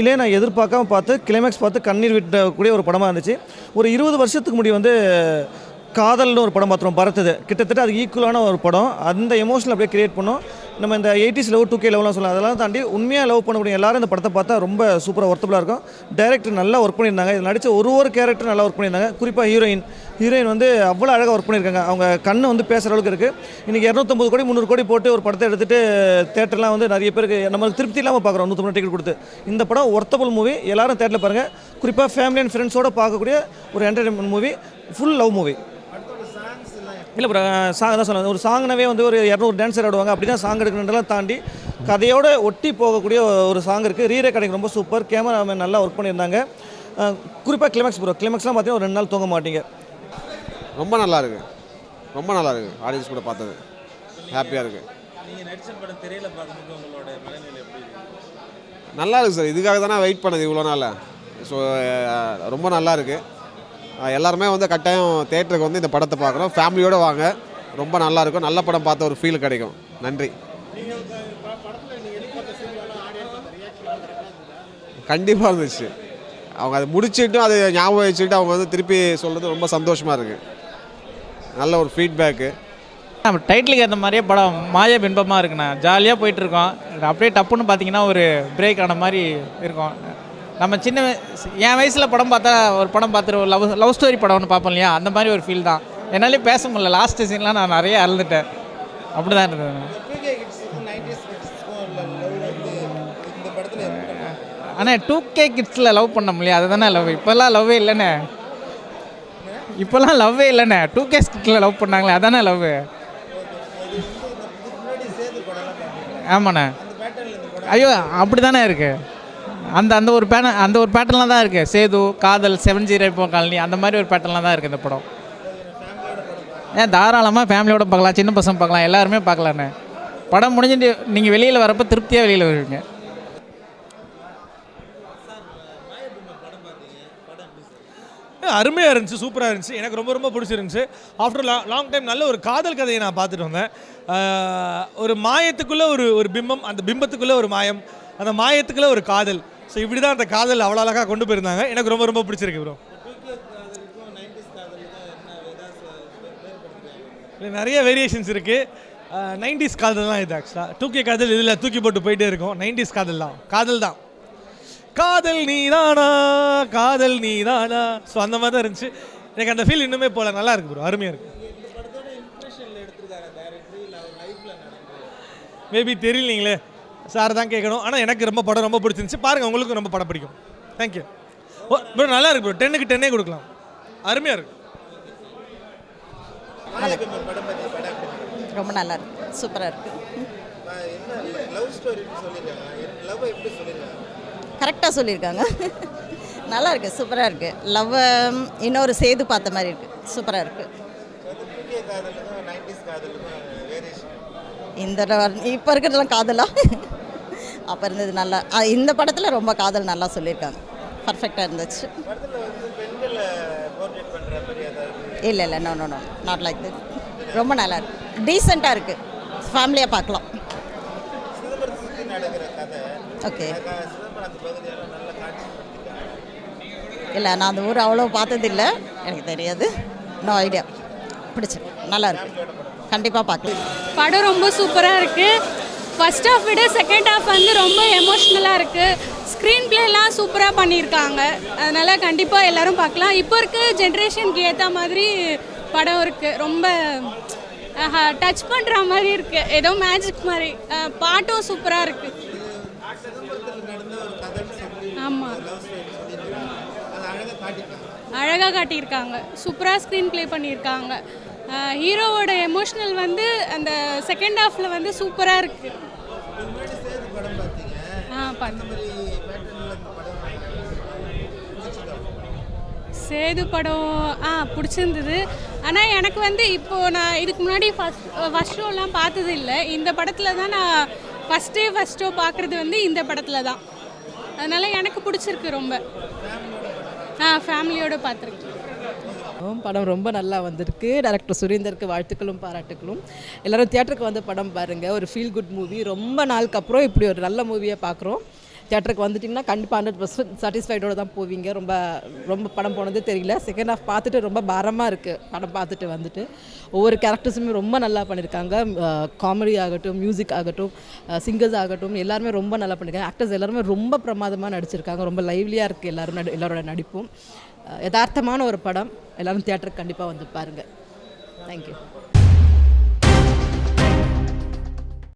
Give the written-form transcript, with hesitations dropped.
இல்லையே நான் எதிர்பார்க்காம பார்த்து கிளைமேக்ஸ் பார்த்து கண்ணீர் விட்டக்கூடிய ஒரு படமாக இருந்துச்சு. ஒரு 20 வருஷத்துக்கு முன்னாடி வந்து காதல்னு ஒரு படம் பார்த்துருவோம் பரத்துது. கிட்டத்தட்ட அது ஈக்குவலான ஒரு படம். அந்த எமோஷனல் அப்படியே கிரியேட் பண்ணோம். நம்ம இந்த 80s லவ் 2K லவ்லாம் சொல்லலாம். அதெல்லாம் தாண்டி உண்மையாக லவ் பண்ணக்கூடிய எல்லாரும் இந்த படத்தை பார்த்தா ரொம்ப சூப்பராக ஒர்த்தபுளாக இருக்கும். டைரக்டர் நல்லா ஒர்க் பண்ணியிருந்தாங்க. இதில் நடித்த ஒரு கேரக்டர் நல்லா ஒர்க் பண்ணியிருந்தாங்க. குறிப்பாக ஹீரோயின் வந்து அவ்வளோ அழகாக ஒர்க் பண்ணியிருக்காங்க. அவங்க கண்ணு வந்து பேசுகிற அளவுக்கு இருக்குது. இன்றைக்கி 250 கோடி 300 கோடி போட்டு ஒரு படத்தை எடுத்துகிட்டு தேட்டர்லாம் வந்து நிறைய பேருக்கு நம்மளுக்கு திருப்தி இல்லாமல் பார்க்குறோம் 150 டிக்கெட் கொடுத்து. இந்த படம் ஒர்த்தபுள் மூவி. எல்லாரும் தேட்டரில் பாருங்கள். குறிப்பாக ஃபேமிலி அண்ட் ஃப்ரெண்ட்ஸோடு பார்க்கக்கூடிய ஒரு entertainment movie. Full love movie. இல்லை ப்ரோ, சாங் தான் சொல்லுவாங்க. ஒரு சாங்னவே வந்து ஒரு 200 டான்ஸர் ஆடுவாங்க. அப்படி தான் சாங் எடுக்கணுன்றலாம் தாண்டி கதையோடு ஒட்டி போகக்கூடிய ஒரு சாங் இருக்குது. ரீரெக்கார்டிங் ரொம்ப சூப்பர். கேமராமேன் நல்லா ஒர்க் பண்ணியிருந்தாங்க. குறிப்பாக கிளைமேக்ஸ் கிளைமேக்ஸ்லாம் பார்த்தீங்கன்னா ஒரு 2 நாள் தூங்க மாட்டீங்க. ரொம்ப நல்லா இருக்குது. ரொம்ப நல்லா இருக்குது. ஆடியன்ஸ் கூட பார்த்தது ஹாப்பியாக இருக்குது. நீங்கள் நடிச்ச படம் திரையில் பார்க்கும்போது உங்களோட மனநிலை எப்படி இருக்குது? நல்லா இருக்குது சார். இதுக்காக தானே வெயிட் பண்ணது இவ்வளோ நாள். ஸோ ரொம்ப நல்லா இருக்குது. எல்லாருமே வந்து கட்டாயம் தேட்டருக்கு வந்து இந்த படத்தை பார்க்குறோம். ஃபேமிலியோடு வாங்க. ரொம்ப நல்லாயிருக்கும். நல்ல படம் பார்த்த ஒரு ஃபீல் கிடைக்கும். நன்றி. கண்டிப்பாக இருந்துச்சு. அவங்க அதை முடிச்சுட்டு அதை ஞாபகம் வச்சுக்கிட்டு அவங்க வந்து திருப்பி சொல்கிறது ரொம்ப சந்தோஷமாக இருக்குது. நல்ல ஒரு ஃபீட்பேக்கு. நம்ம டைட்டிலுக்கு ஏற்ற மாதிரியே படம் மாய பின்பமாக இருக்குண்ணா. ஜாலியாக போயிட்டுருக்கோம். அப்படியே டப்புன்னு பார்த்தீங்கன்னா ஒரு பிரேக் ஆன மாதிரி இருக்கும். நம்ம என் வயசில் படம் பார்த்தா ஒரு படம் பார்த்துட்டு ஒரு லவ் ஸ்டோரி படம் ஒன்று பார்ப்போம் இல்லையா, அந்த மாதிரி ஒரு ஃபீல் தான். என்னாலே பேச முடியல. லாஸ்ட் சீன்லாம் நான் நிறைய அழுதுட்டேன். அப்படி தான் இருந்தது. ஆனால் 2K கிட்ஸில் லவ் பண்ண முடியாது. அதுதானே லவ். இப்போல்லாம் லவ்வே இல்லைண்ணே. 2K கிட்ஸில் லவ் பண்ணாங்களே, அதானே லவ். ஆமாண்ணே. ஐயோ அப்படி தானே இருக்குது. அந்த ஒரு பேட்டர்லாம் தான் இருக்குது. சேது, காதல், 7-0 காலனி, அந்த மாதிரி ஒரு பேட்டர்லாம் தான் இருக்குது இந்த படம். தாராளமாக ஃபேமிலியோட பார்க்கலாம். சின்ன பசங்க பார்க்கலாம். எல்லாருமே பார்க்கலாண்ணே. படம் முடிஞ்சுட்டு நீங்கள் வெளியில் வரப்போ திருப்தியாக வெளியில் வருவீங்க. அருமையாக இருந்துச்சு. சூப்பராக இருந்துச்சு. எனக்கு ரொம்ப ரொம்ப பிடிச்சிருந்துச்சு. ஆஃப்டர் லாங் டைம் நல்ல ஒரு காதல் கதையை நான் பார்த்துட்டு வந்தேன். ஒரு மாயத்துக்குள்ளே ஒரு பிம்பம், அந்த பிம்பத்துக்குள்ளே ஒரு மாயம், அந்த மாயத்துக்குள்ளே ஒரு காதல். ஸோ இப்படி தான் அந்த காதல் அவ்வளோ அழகாக கொண்டு போயிருந்தாங்க. எனக்கு ரொம்ப ரொம்ப பிடிச்சிருக்கு ப்ரோ. இல்லை நிறைய வேரியேஷன்ஸ் இருக்குது. 90s காதல் தான் இது. ஆக்சுவலாக 2K காதல் இதில் தூக்கி போட்டு போயிட்டே இருக்கும். 90s காதல் தான். காதல் நீதானா. ஸோ அந்த மாதிரி தான் இருந்துச்சு. எனக்கு அந்த ஃபீல் இன்னுமே போல. நல்லா இருக்குது ப்ரோ. அருமையாக இருக்குது. மேபி தெரியலீங்களே, சார் தான் கேட்கணும். ஆனால் எனக்கு படம் ரொம்ப பிடிச்சிருந்துச்சு. பாருங்கள், உங்களுக்கும் ரொம்ப படம் பிடிக்கும். Thank you bro. நல்லா இருக்கு ப்ரோ. 10க்கு 10 கொடுக்கலாம். அருமையாக இருக்கு. ரொம்ப நல்லா இருக்கு. சூப்பராக இருக்கு. கரெக்டாக சொல்லியிருக்காங்க. நல்லா இருக்குது. சூப்பராக இருக்குது. லவ் இன்னொரு சேது பார்த்த மாதிரி இருக்குது. சூப்பராக இருக்குது. இந்த இப்போ இருக்கிறதுலாம் காதலா அப்போ இருந்தது நல்லா. இந்த படத்தில் ரொம்ப காதல் நல்லா சொல்லியிருக்காங்க. பர்ஃபெக்டாக இருந்துச்சு. இல்லை நோ நாட் லைக் திஸ். ரொம்ப நல்லா இருக்கு. டீசெண்டாக இருக்குது. ஃபேமிலியாக பார்க்கலாம். ஓகே. இல்லை, நான் அந்த ஊர் அவ்வளோ பார்த்ததில்லை. எனக்கு தெரியாது. No idea. பிடிச்சிருக்கு. நல்லா இருக்கு. கண்டிப்பாக பார்க்கலாம். படம் ரொம்ப சூப்பராக இருக்குது. ஃபர்ஸ்ட் ஹாஃப் விட செகண்ட் ஹாஃப் வந்து ரொம்ப எமோஷ்னலாக இருக்குது. ஸ்க்ரீன் பிளேலாம் சூப்பராக பண்ணியிருக்காங்க. அதனால் கண்டிப்பாக எல்லோரும் பார்க்கலாம். இப்போ இருக்க ஜென்ரேஷனுக்கு ஏற்ற மாதிரி படம் இருக்குது. ரொம்ப டச் பண்ணுற மாதிரி இருக்குது. ஏதோ மேஜிக் மாதிரி. பாட்டும் சூப்பராக இருக்குது. ஆமாம், அழகாக காட்டியிருக்காங்க. சூப்பராக ஸ்க்ரீன் ப்ளே பண்ணியிருக்காங்க. ஹீரோவோட எமோஷ்னல் வந்து அந்த செகண்ட் ஹாஃபில் வந்து சூப்பராக இருக்குது. சேது படம் பிடிச்சிருந்தது. ஆனால் எனக்கு வந்து இப்போது நான் இதுக்கு முன்னாடி ஃபஸ்ட் ஷோலாம் பார்த்தது இல்லை. இந்த படத்தில் தான் நான் ஃபஸ்ட் ஷோ பார்க்குறது வந்து இந்த படத்தில் தான். அதனால் எனக்கு பிடிச்சிருக்கு ரொம்ப. ஃபேமிலியோடு பார்த்துருக்கேன். படம் ரொம்ப நல்லா வந்திருக்கு. டைரக்டர் சுரேந்தருக்கு வாழ்த்துக்களும் பாராட்டுக்களும். எல்லோரும் தியேட்டருக்கு வந்து படம் பாருங்கள். ஒரு ஃபீல் குட் மூவி. ரொம்ப நாளுக்கு அப்புறம் இப்படி ஒரு நல்ல மூவியை பார்க்குறோம். தியேட்டருக்கு வந்துட்டிங்கன்னா கண்டிப்பாக 100% சாட்டிஸ்ஃபைடோடு தான் போவீங்க. ரொம்ப ரொம்ப படம் போனது தெரியல. செகண்ட் ஹாஃப் பார்த்துட்டு ரொம்ப பாரமாக இருக்குது படம் பார்த்துட்டு வந்துட்டு. ஒவ்வொரு கேரக்டர்ஸுமே ரொம்ப நல்லா பண்ணியிருக்காங்க. காமெடி ஆகட்டும், மியூசிக் ஆகட்டும், சிங்கர்ஸ் ஆகட்டும், எல்லாருமே ரொம்ப நல்லா பண்ணியிருக்காங்க. ஆக்டர்ஸ் எல்லாருமே ரொம்ப பிரமாதமாக நடிச்சிருக்காங்க. ரொம்ப லைவ்லியாக இருக்குது எல்லாரோட நடிப்பும். யதார்த்தமான ஒரு படம். எல்லோரும் தியேட்டருக்கு கண்டிப்பாக வந்து பாருங்கள். தேங்க்யூ.